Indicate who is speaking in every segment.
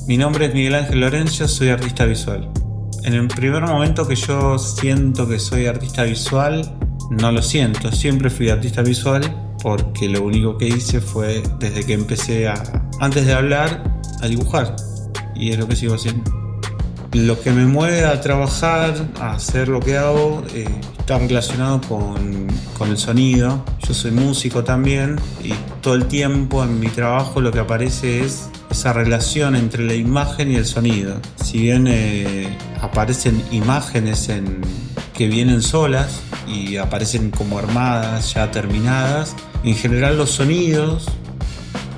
Speaker 1: Mi nombre es Miguel Ángel Lorenzo, soy artista visual. En el primer momento que yo siento que soy artista visual, no lo siento, siempre fui artista visual porque lo único que hice fue, desde que empecé antes de hablar, a dibujar, y es lo que sigo haciendo. Lo que me mueve a trabajar, a hacer lo que hago, está relacionado con el sonido. Yo soy músico también y todo el tiempo en mi trabajo lo que aparece es esa relación entre la imagen y el sonido. Si bien aparecen imágenes que vienen solas y aparecen como armadas, ya terminadas, en general los sonidos,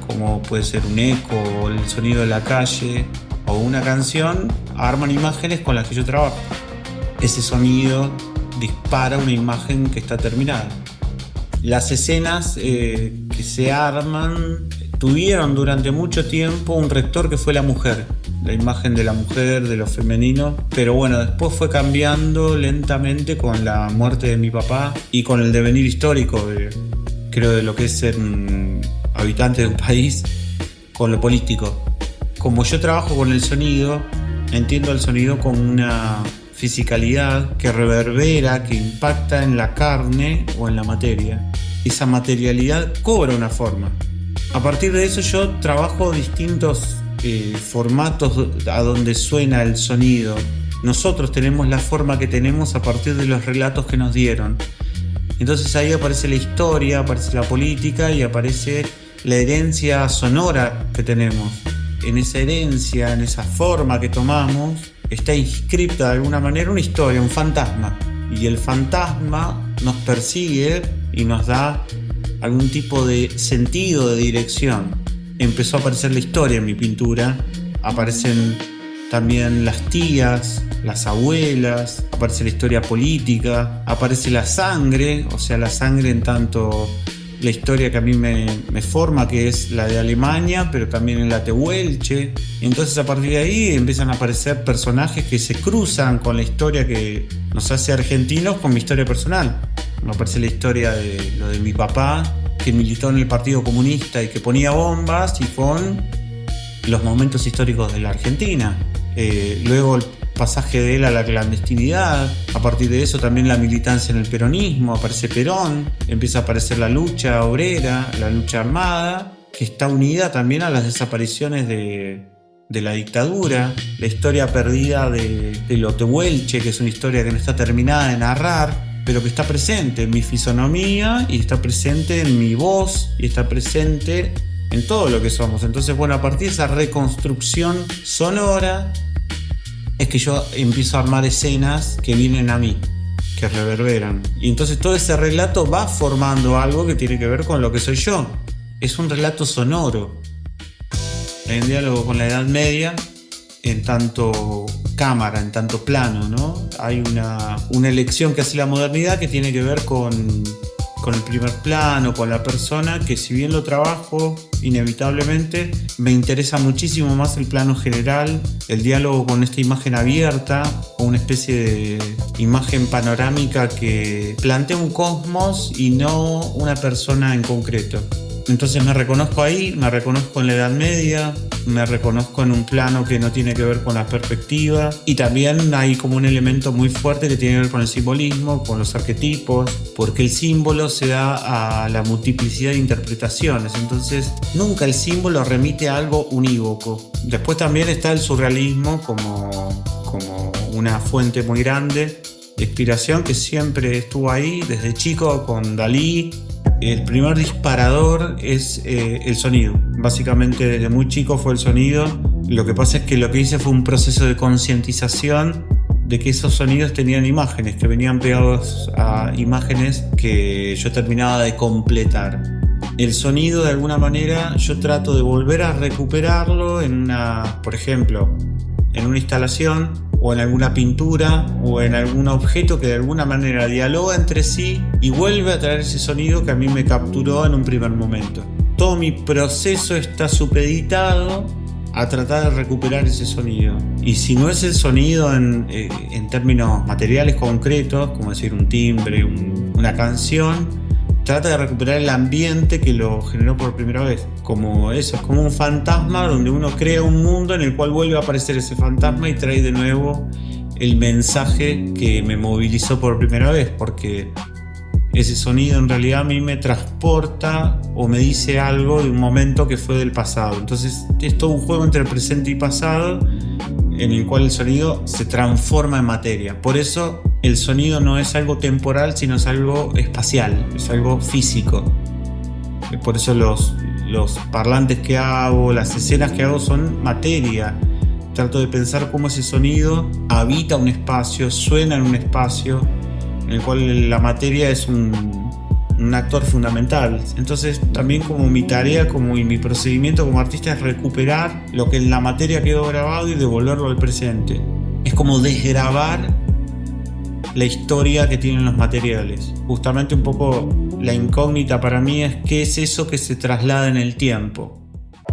Speaker 1: como puede ser un eco o el sonido de la calle o una canción, arman imágenes con las que yo trabajo. Ese sonido dispara una imagen que está terminada. Las escenas que se arman tuvieron durante mucho tiempo un rector que fue la mujer, la imagen de la mujer, de lo femenino, pero bueno, después fue cambiando lentamente con la muerte de mi papá y con el devenir histórico de lo que es ser un habitante de un país, con lo político. Como yo trabajo con el sonido, entiendo el sonido como una fisicalidad que reverbera, que impacta en la carne o en la materia. Esa materialidad cobra una forma. A partir de eso yo trabajo distintos formatos a donde suena el sonido. Nosotros tenemos la forma que tenemos a partir de los relatos que nos dieron. Entonces ahí aparece la historia, aparece la política y aparece la herencia sonora que tenemos. En esa herencia, en esa forma que tomamos, está inscripta de alguna manera una historia, un fantasma. Y el fantasma nos persigue y nos da algún tipo de sentido, de dirección. Empezó a aparecer la historia en mi pintura, aparecen también las tías, las abuelas, aparece la historia política, aparece la sangre, o sea, la sangre en tanto la historia que a mí me forma, que es la de Alemania, pero también en la tehuelche. Entonces a partir de ahí empiezan a aparecer personajes que se cruzan con la historia que nos hace argentinos, con mi historia personal. Me aparece la historia de lo de mi papá, que militó en el Partido Comunista y que ponía bombas, y con los momentos históricos de la Argentina. Luego el pasaje de él a la clandestinidad. A partir de eso también la militancia en el peronismo. Aparece Perón, empieza a aparecer la lucha obrera, la lucha armada, que está unida también a las desapariciones de la dictadura, la historia perdida de lo tehuelche, que es una historia que no está terminada de narrar, pero que está presente en mi fisonomía y está presente en mi voz y está presente en todo lo que somos. Entonces, bueno, a partir de esa reconstrucción sonora es que yo empiezo a armar escenas que vienen a mí, que reverberan. Y entonces todo ese relato va formando algo que tiene que ver con lo que soy yo. Es un relato sonoro, en diálogo con la Edad Media, en tanto cámara, en tanto plano, ¿no? Hay una elección que hace la modernidad que tiene que ver con el primer plano, con la persona, que si bien lo trabajo inevitablemente, me interesa muchísimo más el plano general, el diálogo con esta imagen abierta, o una especie de imagen panorámica que plantea un cosmos y no una persona en concreto. Entonces me reconozco ahí, me reconozco en la Edad Media, me reconozco en un plano que no tiene que ver con la perspectiva, y también hay como un elemento muy fuerte que tiene que ver con el simbolismo, con los arquetipos, porque el símbolo se da a la multiplicidad de interpretaciones, entonces nunca el símbolo remite a algo unívoco. Después también está el surrealismo como una fuente muy grande de inspiración que siempre estuvo ahí desde chico con Dalí. El primer disparador es el sonido. Básicamente desde muy chico fue el sonido. Lo que pasa es que lo que hice fue un proceso de concientización de que esos sonidos tenían imágenes, que venían pegados a imágenes que yo terminaba de completar. El sonido, de alguna manera, yo trato de volver a recuperarlo por ejemplo, en una instalación, o en alguna pintura, o en algún objeto que de alguna manera dialoga entre sí y vuelve a traer ese sonido que a mí me capturó en un primer momento. Todo mi proceso está supeditado a tratar de recuperar ese sonido. Y si no es el sonido en términos materiales concretos, como decir un timbre, una canción, trata de recuperar el ambiente que lo generó por primera vez. Como eso, es como un fantasma donde uno crea un mundo en el cual vuelve a aparecer ese fantasma y trae de nuevo el mensaje que me movilizó por primera vez, porque ese sonido en realidad a mí me transporta o me dice algo de un momento que fue del pasado. Entonces es todo un juego entre el presente y pasado en el cual el sonido se transforma en materia. Por eso el sonido no es algo temporal, sino es algo espacial, es algo físico. Por eso los parlantes que hago, las escenas que hago son materia. Trato de pensar cómo ese sonido habita un espacio, suena en un espacio en el cual la materia es un actor fundamental. Entonces también como mi tarea y mi procedimiento como artista es recuperar lo que en la materia quedó grabado y devolverlo al presente. Es como desgravar la historia que tienen los materiales. Justamente un poco la incógnita para mí es qué es eso que se traslada en el tiempo.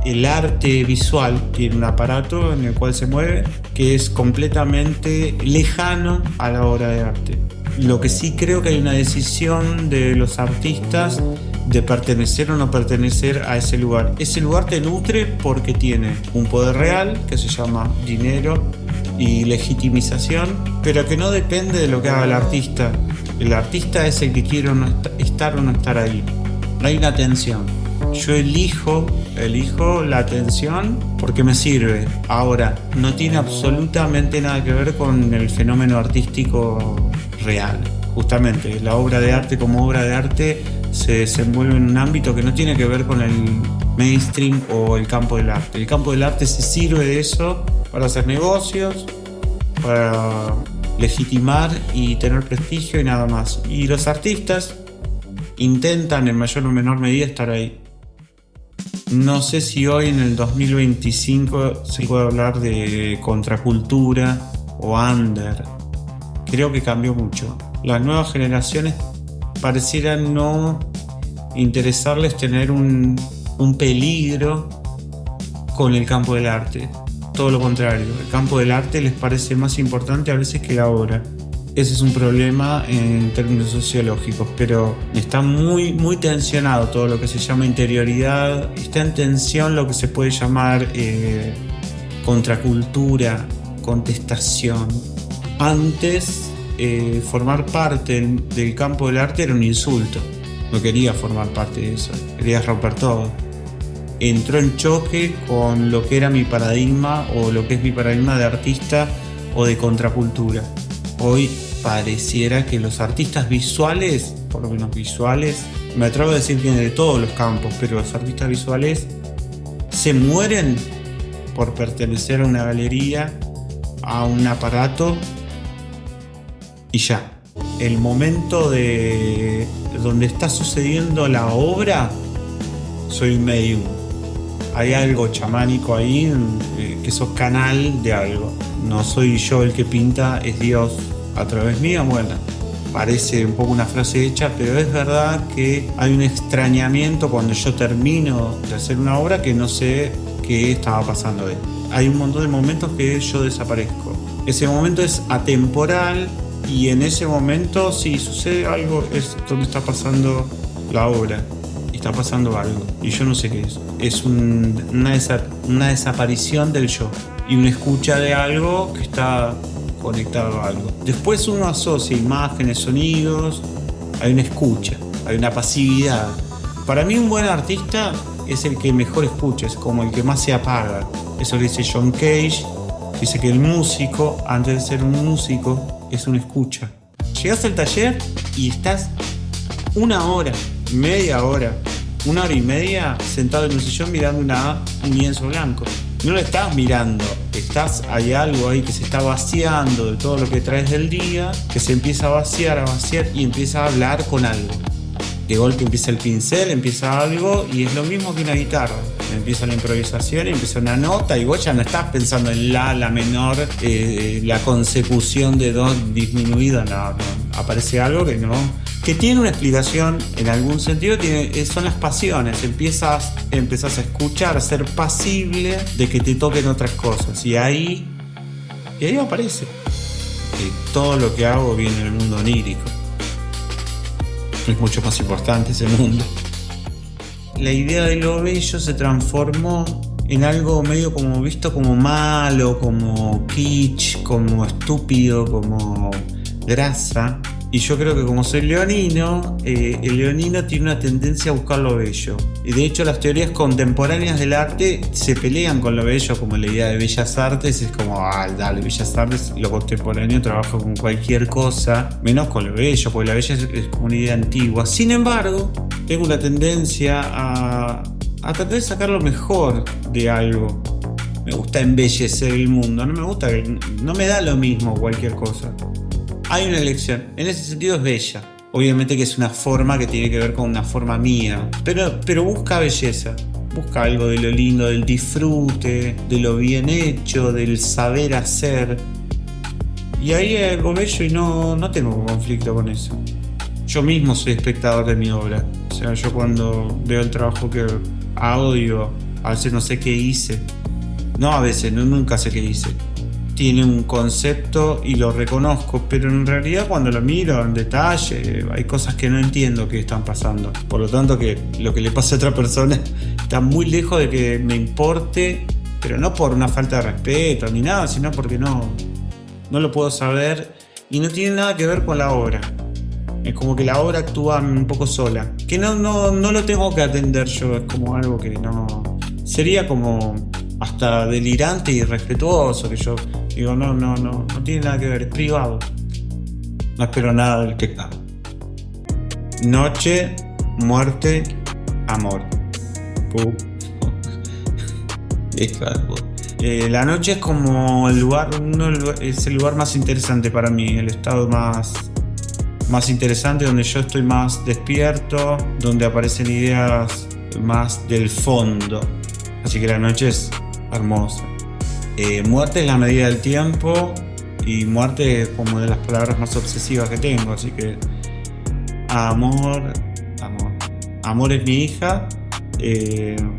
Speaker 1: El arte visual tiene un aparato en el cual se mueve que es completamente lejano a la obra de arte. Lo que sí creo que hay una decisión de los artistas de pertenecer o no pertenecer a ese lugar. Ese lugar te nutre porque tiene un poder real que se llama dinero y legitimización, pero que no depende de lo que haga el artista. El artista es el que quiere estar o no estar ahí. No hay una tensión. Yo elijo la atención porque me sirve. Ahora, no tiene absolutamente nada que ver con el fenómeno artístico real. Justamente, la obra de arte como obra de arte se desenvuelve en un ámbito que no tiene que ver con el mainstream o el campo del arte. El campo del arte se sirve de eso para hacer negocios, para legitimar y tener prestigio y nada más. Y los artistas intentan en mayor o menor medida estar ahí. No sé si hoy en el 2025 se puede hablar de contracultura o under. Creo que cambió mucho. Las nuevas generaciones parecieran no interesarles tener un peligro con el campo del arte. Todo lo contrario, el campo del arte les parece más importante a veces que la obra. Ese es un problema en términos sociológicos, pero está muy tensionado todo lo que se llama interioridad. Está en tensión lo que se puede llamar contracultura, contestación. Antes, formar parte del campo del arte era un insulto. No quería formar parte de eso, quería romper todo. Entró en choque con lo que era mi paradigma o lo que es mi paradigma de artista o de contracultura. Hoy pareciera que los artistas visuales, por lo menos visuales, me atrevo a decir que de todos los campos, pero los artistas visuales se mueren por pertenecer a una galería, a un aparato y ya. El momento de donde está sucediendo la obra, soy un medium. Hay algo chamánico ahí, que sos canal de algo. No soy yo el que pinta, es Dios a través mío. Bueno, parece un poco una frase hecha, pero es verdad que hay un extrañamiento cuando yo termino de hacer una obra que no sé qué estaba pasando ahí. Hay un montón de momentos que yo desaparezco. Ese momento es atemporal y en ese momento, si sucede algo, es donde está pasando la obra. Está pasando algo y yo no sé qué es. Es una desaparición del yo y una escucha de algo que está conectado a algo. Después uno asocia imágenes, sonidos, hay una escucha, hay una pasividad. Para mí un buen artista es el que mejor escucha, es como el que más se apaga. Eso lo dice John Cage, dice que el músico, antes de ser un músico, es una escucha. Llegás al taller y estás una hora, media hora, una hora y media sentado en un sillón mirando un lienzo blanco. No lo estás mirando, hay algo ahí que se está vaciando de todo lo que traes del día, que se empieza a vaciar y empieza a hablar con algo. De golpe empieza el pincel, empieza algo y es lo mismo que una guitarra. Empieza la improvisación, empieza una nota y vos ya no estás pensando en la menor, la consecución de do disminuida, no. Aparece algo que tiene una explicación en algún sentido, son las pasiones. Empezás a escuchar, a ser pasible de que te toquen otras cosas y ahí aparece que todo lo que hago viene del mundo onírico. Es mucho más importante ese mundo. La idea de lo bello se transformó en algo medio como visto como malo, como kitsch, como estúpido, como grasa. Y yo creo que como soy leonino, el leonino tiene una tendencia a buscar lo bello. Y de hecho las teorías contemporáneas del arte se pelean con lo bello, como la idea de bellas artes. Es como, dale, bellas artes, lo contemporáneo trabaja con cualquier cosa, menos con lo bello, porque la bella es como una idea antigua. Sin embargo, tengo una tendencia a tratar de sacar lo mejor de algo. Me gusta embellecer el mundo, no me da lo mismo cualquier cosa. Hay una elección, en ese sentido es bella. Obviamente que es una forma que tiene que ver con una forma mía, pero busca belleza, busca algo de lo lindo, del disfrute, de lo bien hecho, del saber hacer. Y ahí hay algo bello y no tengo conflicto con eso. Yo mismo soy espectador de mi obra. O sea, yo cuando veo el trabajo que hago digo, a veces no sé qué hice. No a veces, nunca sé qué hice. Tiene un concepto y lo reconozco, pero en realidad cuando lo miro en detalle hay cosas que no entiendo que están pasando. Por lo tanto, que lo que le pasa a otra persona está muy lejos de que me importe, pero no por una falta de respeto ni nada, sino porque no lo puedo saber y no tiene nada que ver con la obra. Es como que la obra actúa un poco sola, que no lo tengo que atender yo, es como algo que no... Sería como hasta delirante y irrespetuoso, que yo digo, no tiene nada que ver, es privado. No espero nada del que está. Noche, muerte, amor. La noche es como el lugar, es el lugar más interesante para mí, el estado más interesante, donde yo estoy más despierto, donde aparecen ideas más del fondo. Así que la noche es hermosa. Muerte es la medida del tiempo y muerte es como de las palabras más obsesivas que tengo. Así que amor es mi hija.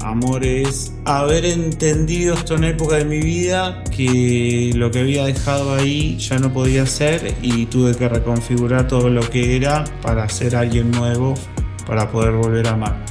Speaker 1: Amor es haber entendido esto en una época de mi vida que lo que había dejado ahí ya no podía ser y tuve que reconfigurar todo lo que era para ser alguien nuevo, para poder volver a amar.